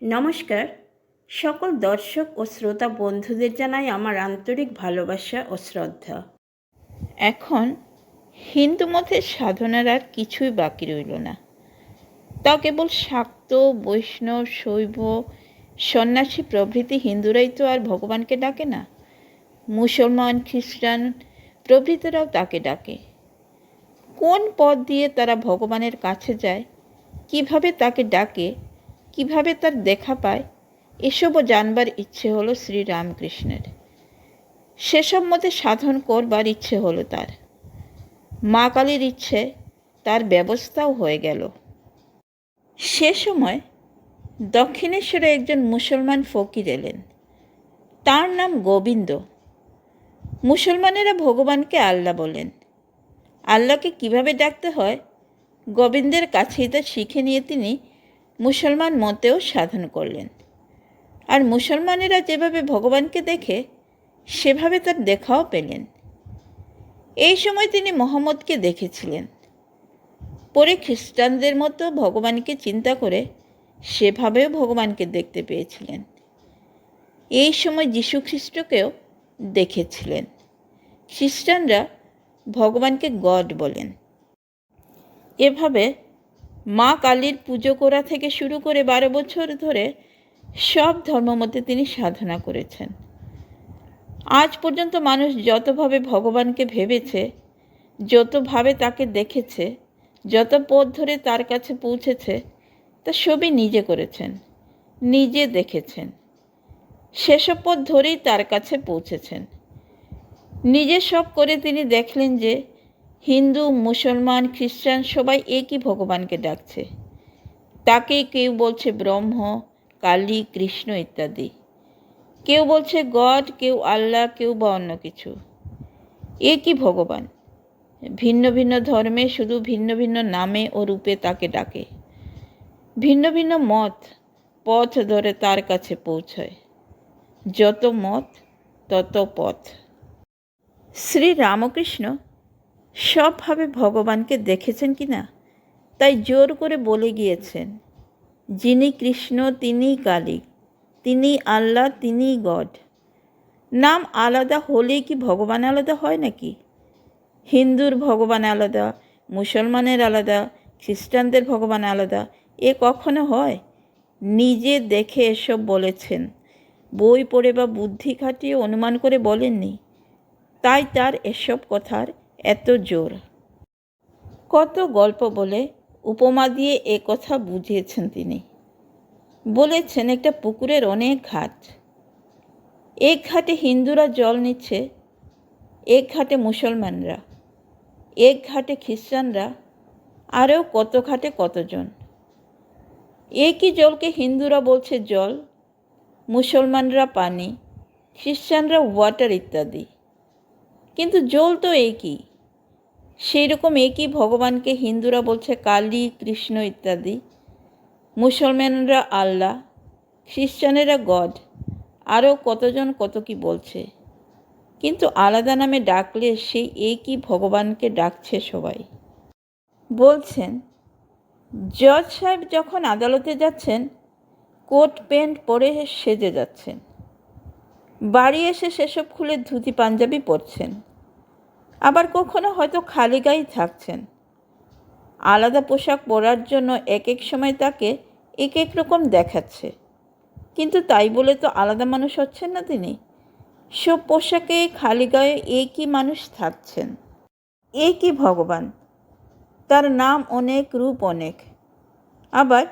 নমস্কার। সকল দর্শক ও শ্রোতা বন্ধুদের জানাই আমার আন্তরিক ভালোবাসা ও শ্রদ্ধা। এখন হিন্দু মতের সাধনার আর কিছুই বাকি রইল না। তা কেবল শাক্ত, বৈষ্ণব, শৈব, সন্ন্যাসী প্রভৃতি হিন্দুরাই তো আর ভগবানকে ডাকে না। মুসলমান, খ্রিস্টান প্রভৃতিরাও তাকে ডাকে। কোন পথ দিয়ে তারা ভগবানের কাছে যায়, কিভাবে তাকে ডাকে, কিভাবে তার দেখা পায়, এসবও জানবার ইচ্ছে হলো শ্রীরামকৃষ্ণের। সেসব মতে সাধন করবার ইচ্ছে হলো তার। মা কালীর ইচ্ছে তার ব্যবস্থাও হয়ে গেল। সে সময় দক্ষিণেশ্বরে একজন মুসলমান ফকির এলেন। তার নাম গোবিন্দ। মুসলমানেরা ভগবানকে আল্লাহ বলেন। আল্লাহকে কিভাবে ডাকতে হয় গোবিন্দের কাছেই তা শিখে নিয়ে তিনি মুসলমান মতেও সাধন করলেন। আর মুসলমানেরা যেভাবে ভগবানকে দেখে সেভাবে তার দেখাও পেলেন। এই সময় তিনি মোহাম্মদকে দেখেছিলেন। পরে খ্রিস্টানদের মতো ভগবানকে চিন্তা করে সেভাবেও ভগবানকে দেখতে পেয়েছিলেন। এই সময় যীশুখ্রিস্টকেও দেখেছিলেন। খ্রিস্টানরা ভগবানকে গড বলেন। এভাবে মা কালীর পুজো করা থেকে শুরু করে 12 বছর ধরে সব ধর্মমতে তিনি সাধনা করেছেন। আজ পর্যন্ত মানুষ যতভাবে ভগবানকে ভেবেছে, যতভাবে তাকে দেখেছে, যত পথ ধরে তার কাছে পৌঁছেছে, তা সবই নিজে করেছেন, নিজে দেখেছেন। সেসব পথ ধরেই তার কাছে পৌঁছেছেন। নিজে সব করে তিনি দেখলেন যে হিন্দু, মুসলমান, খ্রিস্টান সবাই একই ভগবানকে ডাকছে। তাকে কেউ বলছে ব্রহ্ম, কালী, কৃষ্ণ ইত্যাদি। কেউ বলছে গড, কেউ আল্লাহ, কেউ বা অন্য কিছু। একই ভগবান, ভিন্ন ভিন্ন ধর্মে শুধু ভিন্ন ভিন্ন নামে ও রূপে তাকে ডাকে। ভিন্ন ভিন্ন মত, পথ ধরে তার কাছে পৌঁছয়। যত মত তত পথ। শ্রী রামকৃষ্ণ সবভাবে ভগবানকে দেখেছেন কি না তাই জোর করে বলে গিয়েছেন, যিনি কৃষ্ণ তিনিই কালী, তিনি আল্লাহ, তিনিই গড। নাম আলাদা হলে কি ভগবান আলাদা হয় নাকি? হিন্দুর ভগবান আলাদা, মুসলমানের আলাদা, খ্রিস্টানদের ভগবান আলাদা, এ কখনো হয়? নিজে দেখে এসব বলেছেন, বই পড়ে বা বুদ্ধি খাটিয়ে অনুমান করে বলেননি। তাই তার এসব কথার এত জোর। কত গল্প বলে, উপমা দিয়ে এ কথা বুঝিয়েছেন তিনি। বলেছেন একটা পুকুরের অনেক ঘাট। এক ঘাটে হিন্দুরা জল নিচ্ছে, এক ঘাটে মুসলমানরা, এক ঘাটে খ্রিস্টানরা, আরও কত ঘাটে কতজন। একই জলকে হিন্দুরা বলছে জল, মুসলমানরা পানি, খ্রিস্টানরা ওয়াটার ইত্যাদি। কিন্তু জল তো একই। সেই রকম একই ভগবানকে হিন্দুরা বলছে কালী, কৃষ্ণ ইত্যাদি, মুসলমানরা আল্লাহ, খ্রিস্টানেরা গড, আরও কতজন কত কি বলছে। কিন্তু আলাদা নামে ডাকলে সেই একই ভগবানকে ডাকছে সবাই। বলছেন, জজ সাহেব যখন আদালতে যাচ্ছেন কোট প্যান্ট পরে সেজে যাচ্ছেন, বাড়ি এসে সেসব খুলে ধুতি পাঞ্জাবি পরছেন। আবার কখনো হয়তো খালি গায়েই থাকছেন। আলাদা পোশাক পরার জন্য এক এক সময় তাকে এক এক রকম দেখাচ্ছে। কিন্তু তাই বলে তো আলাদা মানুষ হচ্ছেন না তিনি। সব পোশাকে খালি গায়ে একই মানুষ থাকছেন, একই ভগবান। তার নাম অনেক, রূপ অনেক। আবার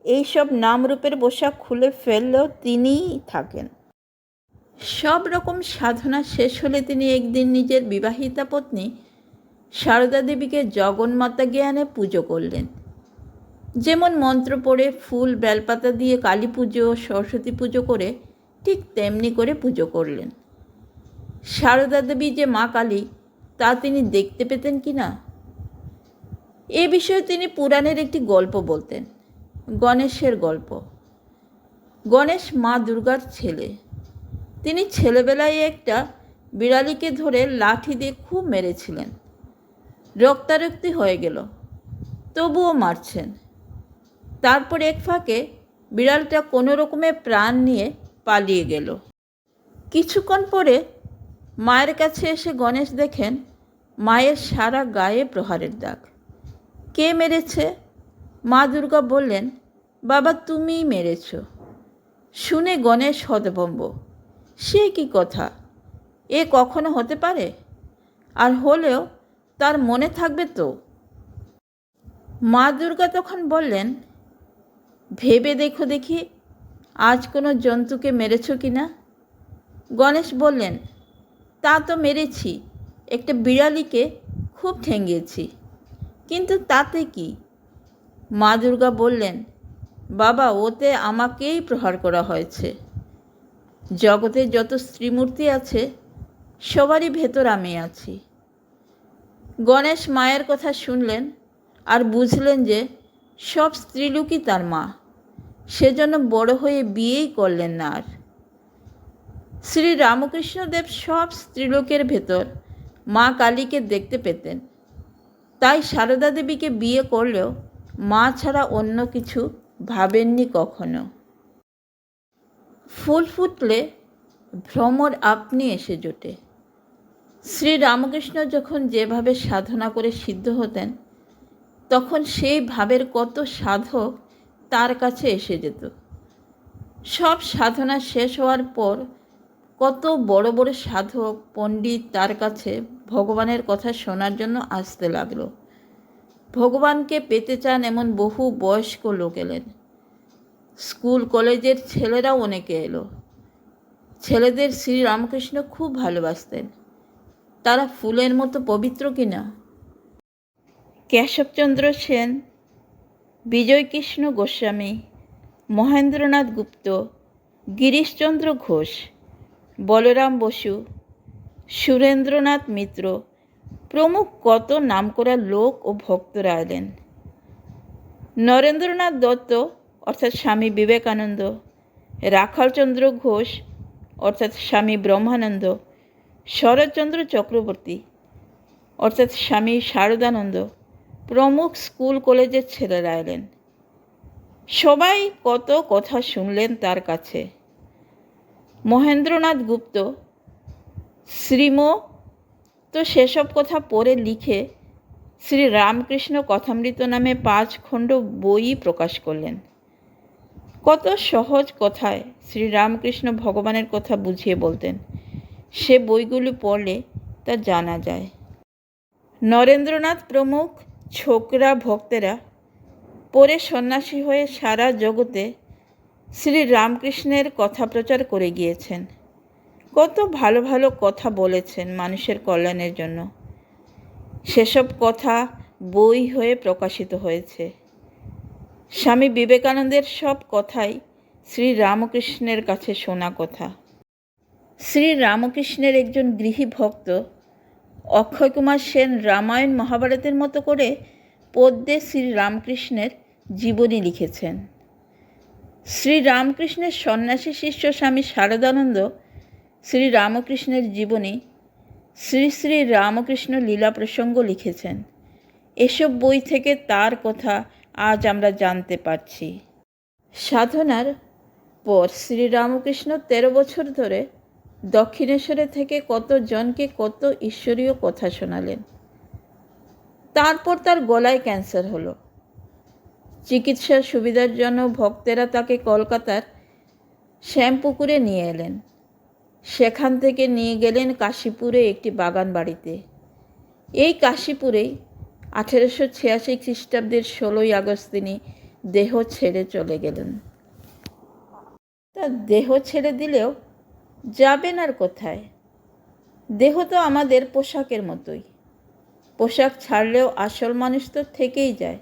এইসব নাম রূপের পোশাক খুলে ফেললেও তিনিই থাকেন। সব রকম সাধনা শেষ হলে তিনি একদিন নিজের বিবাহিতা পত্নী সারদা দেবীকে জগন্মাতা জ্ঞানে পুজো করলেন। যেমন মন্ত্র পড়ে, ফুল বেলপাতা দিয়ে কালী পুজো, সরস্বতী পুজো করে ঠিক তেমনি করে পুজো করলেন। সারদা দেবী যে মা কালী তা তিনি দেখতে পেতেন কি না, এ বিষয়ে তিনি পুরাণের একটি গল্প বলতেন, গণেশের গল্প। গণেশ মা দুর্গার ছেলে। তিনি ছেলেবেলায় একটা বিড়ালিকে ধরে লাঠি দিয়ে খুব মেরেছিলেন। রক্তারক্তি হয়ে গেল, তবুও মারছেন। তারপর এক ফাঁকে বিড়ালটা কোনো রকমে প্রাণ নিয়ে পালিয়ে গেল। কিছুক্ষণ পরে মায়ের কাছে এসে গণেশ দেখেন মায়ের সারা গায়ে প্রহারের দাগ। কে মেরেছে? মা দুর্গা বললেন, বাবা তুমিই মেরেছ। শুনে গণেশ হতভম্ব। সে কি কথা? এ কখনো হতে পারে? আর হলেও তার মনে থাকবে তো? মা দুর্গা তখন বললেন, ভেবে দেখো দেখি আজ কোনো জন্তুকে মেরেছ কি না? গণেশ বললেন, তা তো মেরেছি, একটা বিড়ালিকে খুব ঠেঙিয়েছি, কিন্তু তাতে কি? মা দুর্গা বললেন, বাবা ওতে আমাকেই প্রহার করা হয়েছে। জগতে যত স্ত্রীমূর্তি আছে সবারই ভেতর আমি আছি। গণেশ মায়ের কথা শুনলেন আর বুঝলেন যে সব স্ত্রীলোকই তার মা, সেজন্য বড় হয়ে বিয়েই করলেন না আর। শ্রী রামকৃষ্ণদেব সব স্ত্রীলোকের ভেতর মা কালীকে দেখতে পেতেন, তাই সারদা দেবীকে বিয়ে করলেও মা ছাড়া অন্য কিছু ভাবেননি কখনো। ফুল ফুটলে ভ্রমর আপনি এসে জোটে। শ্রী রামকৃষ্ণ যখন যেভাবে সাধনা করে সিদ্ধ হতেন, তখন সেই ভাবের কত সাধক তার কাছে এসে যেত। সব সাধনা শেষ হওয়ার পর কত বড় বড় সাধক পণ্ডিত তার কাছে ভগবানের কথা শোনার জন্য আসতে লাগলো। ভগবানকে পেতে চান এমন বহু বয়স্ক লোক এলেন। স্কুল কলেজের ছেলেরাও অনেকে এলো। ছেলেদের শ্রী রামকৃষ্ণ খুব ভালোবাসতেন। তারা ফুলের মতো পবিত্র কিনা। কেশবচন্দ্র সেন, বিজয়কৃষ্ণ গোস্বামী, মহেন্দ্রনাথ গুপ্ত, গিরিশচন্দ্র ঘোষ, বলরাম বসু, সুরেন্দ্রনাথ মিত্র প্রমুখ কত নামকরা লোক ও ভক্তরা এলেন। নরেন্দ্রনাথ দত্ত অর্থাৎ স্বামী বিবেকানন্দ, রাখালচন্দ্র ঘোষ অর্থাৎ স্বামী ব্রহ্মানন্দ, শরৎচন্দ্র চক্রবর্তী অর্থাৎ স্বামী শারদানন্দ প্রমুখ স্কুল কলেজের ছেলেরা এলেন। সবাই কত কথা শুনলেন তার কাছে। মহেন্দ্রনাথ গুপ্ত শ্রীম তো সেসব কথা পড়ে লিখে শ্রী রামকৃষ্ণ কথামৃত নামে 5 খণ্ড বই প্রকাশ করলেন। কত সহজ কথায় শ্রী রামকৃষ্ণ ভগবানের কথা বুঝিয়ে বলতেন, সে বইগুলি পড়লে তা জানা যায়। নরেন্দ্রনাথ প্রমুখ ছোকরা ভক্তেরা পরে সন্ন্যাসী হয়ে সারা জগতে শ্রী রামকৃষ্ণের কথা প্রচার করে গিয়েছেন। কত ভালো ভালো কথা বলেছেন মানুষের কল্যাণের জন্য। সেসব কথা বই হয়ে প্রকাশিত হয়েছে। স্বামী বিবেকানন্দের সব কথাই শ্রী রামকৃষ্ণের কাছে শোনা কথা। শ্রী রামকৃষ্ণের একজন গৃহী ভক্ত অক্ষয় কুমার সেন রামায়ণ মহাভারতের মতো করে পদ্যে শ্রী রামকৃষ্ণের জীবনী লিখেছেন। শ্রী রামকৃষ্ণের সন্ন্যাসী শিষ্য স্বামী শারদানন্দ শ্রী রামকৃষ্ণের জীবনী শ্রী শ্রী রামকৃষ্ণ লীলা প্রসঙ্গ লিখেছেন। এসব বই থেকে তার কথা আজ আমরা জানতে পারছি। সাধনার পর শ্রী রামকৃষ্ণ 13 বছর ধরে দক্ষিণেশ্বরে থেকে কত জনকে কত ঈশ্বরীয় কথা শোনালেন। তারপর তার গলায় ক্যান্সার হলো। চিকিৎসার সুবিধার জন্য ভক্তেরা তাকে কলকাতার শ্যামপুকুরে নিয়ে এলেন। সেখান থেকে নিয়ে গেলেন কাশীপুরে একটি বাগান বাড়িতে। এই কাশীপুরেই 1886 খ্রিস্টাব্দের 16ই আগস্ট তিনি দেহ ছেড়ে চলে গেলেন। তা দেহ ছেড়ে দিলেও যাবেন আর কোথায়? দেহ তো আমাদের পোশাকের মতোই। পোশাক ছাড়লেও আসল মানুষ তো থেকেই যায়।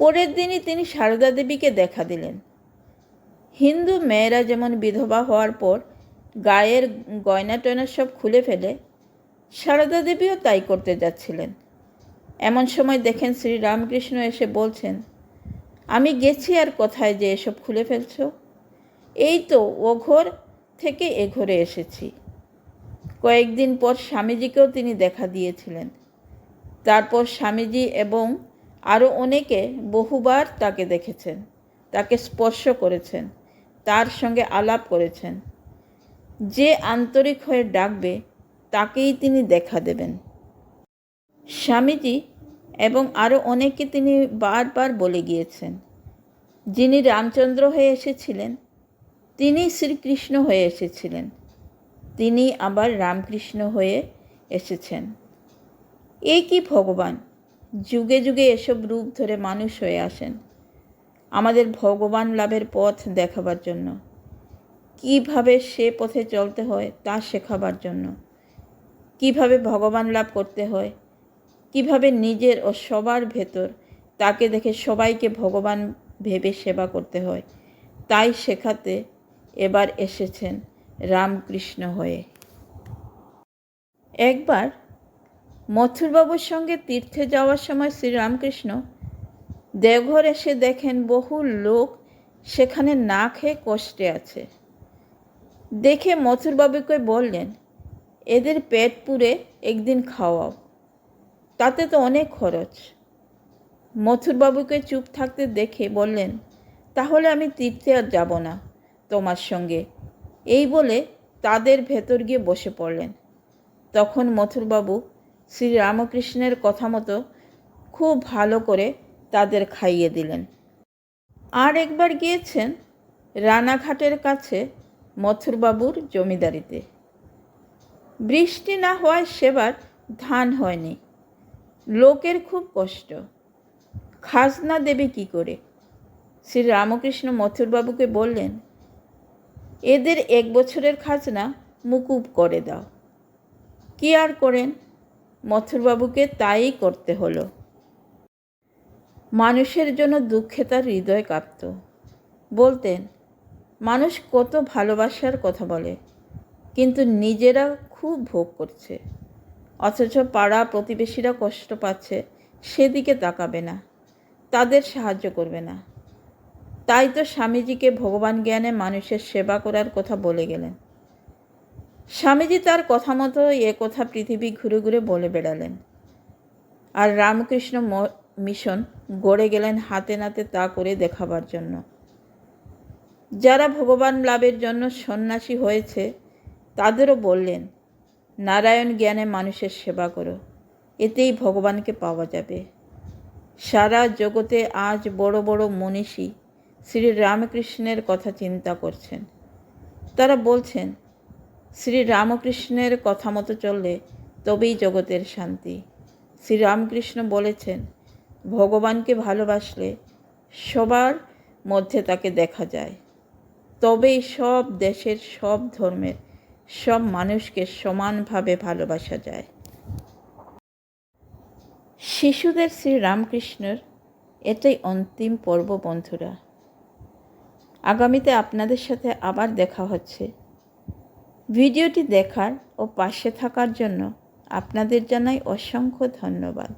পরের দিনই তিনি সারদা দেবীকে দেখা দিলেন। হিন্দু মেয়েরা যেমন বিধবা হওয়ার পর গায়ের গয়না টয়না সব খুলে ফেলে, সারদা দেবীও তাই করতে যাচ্ছিলেন। এমন সময় দেখেন শ্রী রামকৃষ্ণ এসে বলছেন, আমি গেছি আর কোথায় যে এসব খুলে ফেলছ? এই তো ও ঘর থেকে এ ঘরে এসেছি। কয়েকদিন পর স্বামীজিকেও তিনি দেখা দিয়েছিলেন। তারপর স্বামীজি এবং আরও অনেকে বহুবার তাকে দেখেছেন। তাকে স্পর্শ করেছেন, তার সঙ্গে আলাপ করেছেন। যে আন্তরিক হয়ে ডাকবে তাকেই তিনি দেখা দেবেন। স্বামীজি এবং আরও অনেকে তিনি বারবার বলে গিয়েছেন, যিনি রামচন্দ্র হয়ে এসেছিলেন তিনি শ্রীকৃষ্ণ হয়ে এসেছিলেন, তিনি আবার রামকৃষ্ণ হয়ে এসেছেন। এই কি ভগবান যুগে যুগে এসব রূপ ধরে মানুষ হয়ে আসেন আমাদের ভগবান লাভের পথ দেখাবার জন্য, কিভাবে সে পথে চলতে হয় তা শেখাবার জন্য, কিভাবে ভগবান লাভ করতে হয়, কিভাবে নিজের ও সবার ভেতর তাকে দেখে সবাইকে ভগবান ভেবে সেবা করতে হয়, তাই শেখাতে এবার এসেছেন রামকৃষ্ণ হয়ে। একবার মথুরবাবুর সঙ্গে তীর্থে যাওয়ার সময় শ্রীরামকৃষ্ণ দেওঘর এসে দেখেন বহু লোক সেখানে না খেয়ে কষ্টে আছে। দেখে মথুরবাবুকে বললেন, এদের পেট পুড়ে একদিন খাওয়াও, তাতে তো অনেক খরচ। মথুরবাবুকে চুপ থাকতে দেখে বললেন, তাহলে আমি তীর্থে আর যাব না তোমার সঙ্গে, এই বলে তাদের ভেতর গিয়ে বসে পড়লেন। তখন মথুরবাবু শ্রীরামকৃষ্ণের কথা মতো খুব ভালো করে তাদের খাইয়ে দিলেন। আর একবার গিয়েছেন রানাঘাটের কাছে মথুরবাবুর জমিদারিতে। বৃষ্টি না হওয়ায় সেবার ধান হয়নি, লোকের খুব কষ্ট, খাজনা দেবে কি করে? শ্রীরামকৃষ্ণ মথুরবাবুকে বললেন, এদের 1 বছরের খাজনা মুকুব করে দাও। কি আর করেন, মথুরবাবুকে তাই করতে হলো। মানুষের জন্য দুঃখে তার হৃদয় কাঁপত। বলতেন, মানুষ কত ভালোবাসার কথা বলে, কিন্তু নিজেরা খুব ভোগ করছে, অথচ পাড়া প্রতিবেশীরা কষ্ট পাচ্ছে সেদিকে তাকাবে না, তাদের সাহায্য করবে না। তাই তো স্বামীজিকে ভগবান জ্ঞানে মানুষের সেবা করার কথা বলে গেলেন। স্বামীজি তার কথা মতো এ কথা পৃথিবী ঘুরে ঘুরে বলে বেড়ালেন, আর রামকৃষ্ণ মিশন গড়ে গেলেন হাতে নাতে তা করে দেখাবার জন্য। যারা ভগবান লাভের জন্য সন্ন্যাসী হয়েছে তাদেরও বললেন, নারায়ণ জ্ঞানে মানুষের সেবা করো, এতেই ভগবানকে পাওয়া যাবে। সারা জগতে আজ বড় বড় মনীষী শ্রী রামকৃষ্ণের কথা চিন্তা করছেন। তারা বলছেন, শ্রী রামকৃষ্ণের কথা মতো চললে তবেই জগতের শান্তি। শ্রীরামকৃষ্ণ বলেছেন, ভগবানকে ভালোবাসলে সবার মধ্যে তাকে দেখা যায়, তবেই সব দেশের সব ধর্মের সব মানুষকে সমানভাবে ভালোবাসা যায়। শিশুদের শ্রীরামকৃষ্ণের এটাই অন্তিম পর্ব বন্ধুরা। আগামীতে আপনাদের সাথে আবার দেখা হচ্ছে। ভিডিওটি দেখার ও পাশে থাকার জন্য আপনাদের জানাই অসংখ্য ধন্যবাদ।